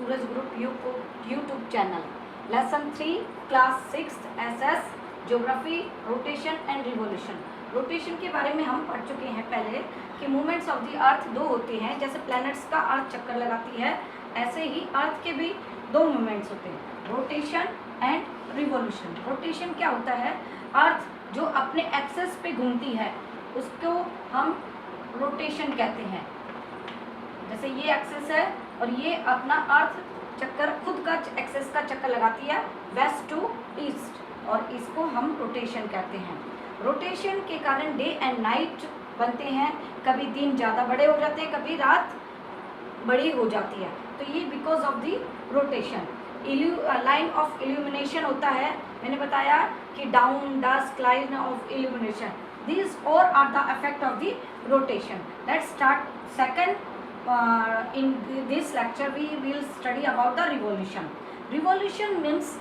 Suraj group YouTube channel. Lesson 3 class 6 SS geography, rotation and revolution. Rotation के बारे में हम पढ़ चुके हैं पहले कि मूवमेंट्स ऑफ द अर्थ दो होते हैं। जैसे प्लैनेट्स का अर्थ चक्कर लगाती है, ऐसे ही अर्थ के भी दो मूवमेंट्स होते हैं, रोटेशन एंड रिवॉल्यूशन। रोटेशन क्या होता है? अर्थ जो अपने एक्सेस पे घूमती है उसको हम रोटेशन कहते हैं। जैसे ये एक्सेस है और ये अपना अर्थ चक्कर खुद का एक्सेस का चक्कर लगाती है वेस्ट टू ईस्ट, और इसको हम रोटेशन कहते हैं। रोटेशन के कारण डे एंड नाइट बनते हैं, कभी दिन ज़्यादा बड़े हो जाते हैं, कभी रात बड़ी हो जाती है, तो ये because of the rotation. Line of illumination होता है, मैंने बताया कि dawn, dusk, line of illumination, these all are the effect of the rotation. Let's start second. In this lecture we will study about the revolution. Revolution means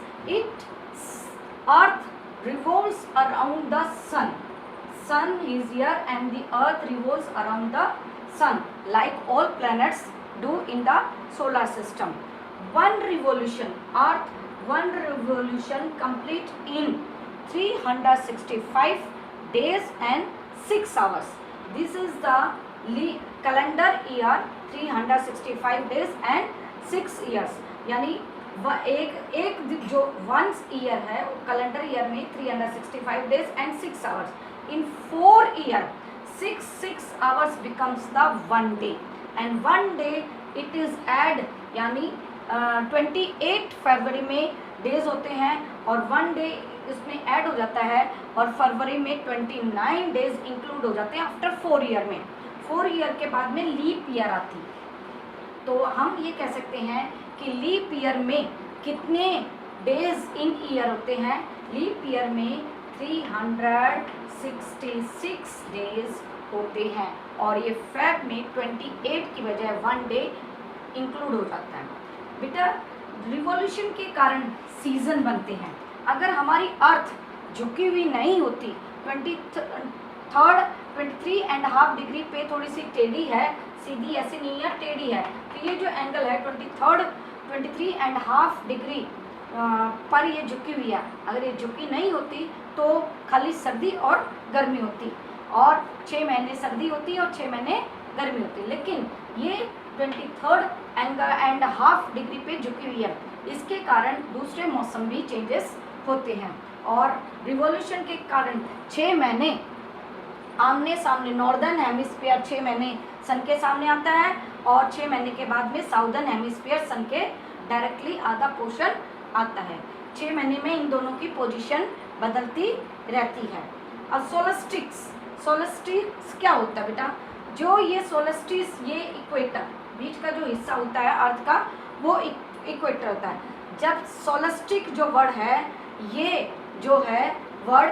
earth revolves around the sun. Sun is here and the earth revolves around the sun like all planets do in the solar system. One revolution complete in 365 days and 6 hours. This is the calendar year, 365 days and 6 years. यानी एक जो once year है calendar year में 365 days and 6 hours. In 4 year 6 hours becomes the 1 day, and 1 day it is add, यानी 28 फरवरी में days होते हैं और 1 डे इसमें ऐड हो जाता है, और फरवरी में 29 डेज इंक्लूड हो जाते हैं आफ्टर 4 ईयर में। 4 ईयर के बाद में लीप ईयर आती, तो हम ये कह सकते हैं कि लीप ईयर में कितने डेज इन ईयर होते हैं? लीप ईयर में 366 डेज होते हैं, और ये फैक्ट में 28 की बजाय 1 डे इंक्लूड हो जाता है। बेटा, रिवॉल्यूशन के कारण सीजन बनते हैं। अगर हमारी अर्थ झुकी हुई नहीं होती, 23.5 डिग्री पे थोड़ी सी टेढ़ी है, सीधी ऐसे नहीं है, टेढ़ी है, तो ये जो एंगल है 23.5 डिग्री पर ये झुकी हुई है। अगर ये झुकी नहीं होती तो खाली सर्दी और गर्मी होती, और 6 महीने सर्दी होती और 6 महीने गर्मी होती, लेकिन ये 23.5 डिग्री पे झुकी हुई है। इसके कारण दूसरे मौसम भी चेंजेस होते हैं, और रिवॉल्यूशन के कारण 6 महीने आमने सामने, नॉर्दर्न हेमिस्फीयर 6 महीने सन के सामने आता है, और 6 महीने के बाद में साउदर्न हेमिस्फीयर सन के डायरेक्टली आधा पोर्शन आता है। 6 महीने में इन दोनों की पोजीशन बदलती रहती है। अब सोलस्टिक्स क्या होता है बेटा? जो ये सोलस्टिस, ये इक्वेटर, बीच का जो हिस्सा होता है अर्थ का, वो इक्वेटर होता है। जब सोलस्टिक जो वर्ड है, ये जो है वर्ड,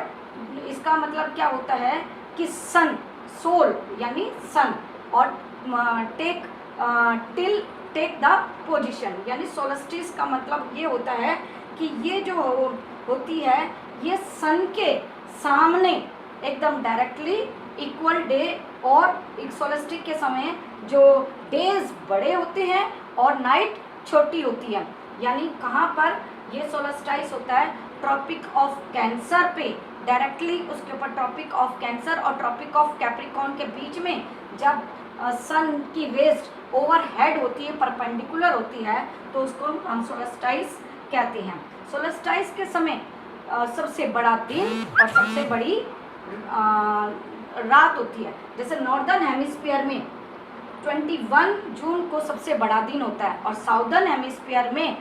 इसका मतलब क्या होता है कि सन, सोल यानी सन, और टेक द पोजीशन, यानी सोलस्टिस का मतलब ये होता है कि ये जो होती है ये सन के सामने एकदम डायरेक्टली इक्वल डे, और एक सोलस्टिक के समय जो डेज बड़े होते हैं और नाइट छोटी होती है। यानी कहाँ पर ये सोलस्टाइस होता है? ट्रॉपिक ऑफ कैंसर पे, डायरेक्टली उसके ऊपर ट्रॉपिक ऑफ कैंसर और ट्रॉपिक ऑफ कैप्रिकॉर्न के बीच में जब सन की रेस्ट ओवरहेड होती है, परपेंडिकुलर होती है, तो उसको हम सोलस्टाइस कहते हैं। सोलस्टाइस के समय सबसे बड़ा दिन और सबसे बड़ी रात होती है। जैसे नॉर्दर्न हेमिस्फीयर में 21 जून को सबसे बड़ा दिन होता है, और साउदर्न हेमिस्फीयर में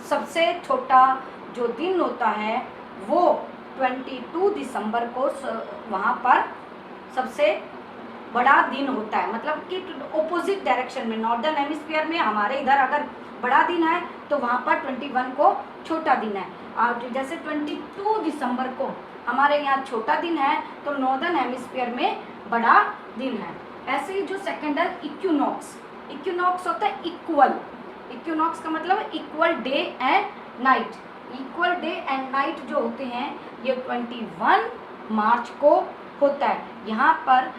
सबसे छोटा जो दिन होता है वो 22 दिसंबर को वहाँ पर सबसे बड़ा दिन होता है। मतलब कि ऑपोजिट डायरेक्शन में, नॉर्दर्न हेमिस्फीयर में हमारे इधर अगर बड़ा दिन है तो वहाँ पर 21 को छोटा दिन है, और जैसे 22 दिसंबर को हमारे यहाँ छोटा दिन है तो नॉर्दर्न हेमिस्फीयर में बड़ा दिन है। ऐसे ही जो सेकंड है इक्विनॉक्स होता है इक्वल। इक्विनॉक्स का मतलब equal day and night. Equal day and night जो होते हैं ये 21 मार्च को होता है। यहाँ per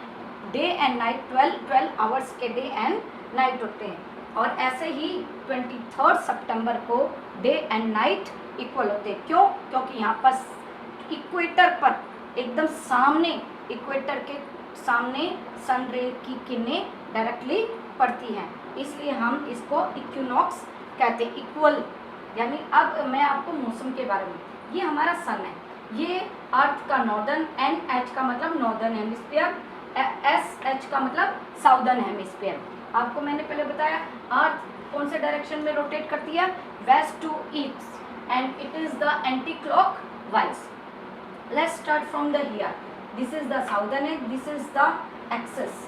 day and night 12 hours के डे एंड नाइट होते हैं। और ऐसे ही 23 सितंबर को डे एंड नाइट इक्वल होते हैं। क्यों? क्योंकि यहाँ पर इक्वेटर पर एकदम सामने, इक्वेटर के सामने सन रे की किरणें डायरेक्टली पड़ती हैं, इसलिए हम इसको इक्विनॉक्स कहते हैं, इक्वल। यानी अब मैं आपको मौसम के बारे में, ये हमारा सन है, ये अर्थ का नॉर्दर्न, NH का मतलब नॉर्दर्न हेमिस्फीयर, SH का मतलब साउदर्न हेमिस्फीयर। आपको मैंने पहले बताया अर्थ कौन से डायरेक्शन में रोटेट करती है, west to east, and it is the anticlockwise. Let's start from the here, this is the southern edge, this is the axis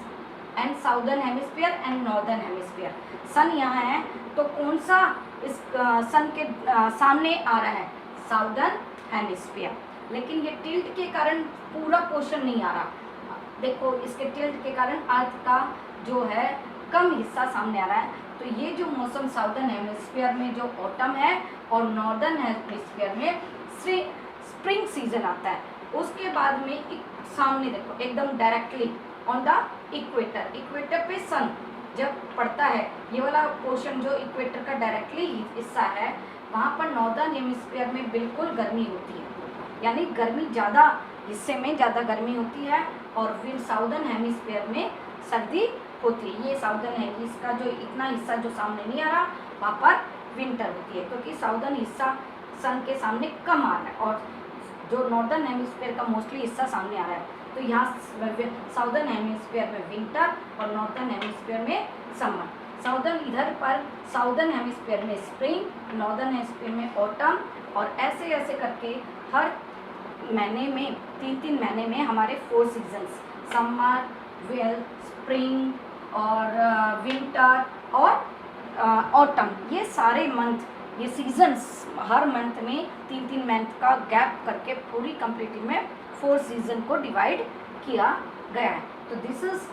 and southern hemisphere and northern hemisphere. Sun यहाँ है तो कौन सा इस सन के सामने आ रहा है, साउदर्न हेमिस्फीयर। लेकिन ये टिल्ट के कारण पूरा पोर्शन नहीं आ रहा, देखो इसके टिल्ट के कारण अर्थ का जो है कम हिस्सा सामने आ रहा है। तो ये जो मौसम साउदर्न हेमिस्फीयर में जो ऑटम है और नॉर्दर्न हेमिस्फीयर में स्प्रिंग सीजन आता है, उसके बाद में एक सामने देखो एकदम directly on the equator, equator पे सन जब पड़ता है, ये वाला पोर्शन जो इक्वेटर का डायरेक्टली हिस्सा है, वहाँ पर नॉर्दर्न हेमिस्फीयर में बिल्कुल गर्मी होती है, यानी गर्मी ज़्यादा, हिस्से में ज़्यादा गर्मी होती है, और फिर साउदर्न हेमिस्फीयर में सर्दी होती है। ये साउदर्न है, इसका जो इतना हिस्सा जो सामने नहीं आ रहा, वहाँ पर विंटर होती है, क्योंकि साउदर्न हिस्सा सन के सामने कम आ रहा है और जो नॉर्दर्न हेमिस्फीयर का मोस्टली हिस्सा सामने आ रहा है। तो यहाँ साउदर्न हेमिस्फीयर में विंटर और नॉर्दर्न हेमिस्फीयर में समर। साउदर्न इधर पर साउदर्न हेमिस्फीयर में स्प्रिंग, नॉर्दर्न हेमिस्फीयर में ऑटम, और ऐसे ऐसे करके हर महीने में 3-3 महीने में हमारे 4 सीजन्स, समर, स्प्रिंग और विंटर और ऑटम, ये सारे मंथ, ये सीजन्स हर मंथ में 3-3 मंथ का गैप करके पूरी कंप्लीटली में 4 सीजन को डिवाइड किया गया है। तो this is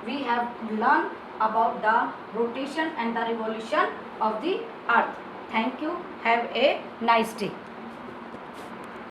we have learn about the rotation and the revolution of the earth. Thank you, have a nice day.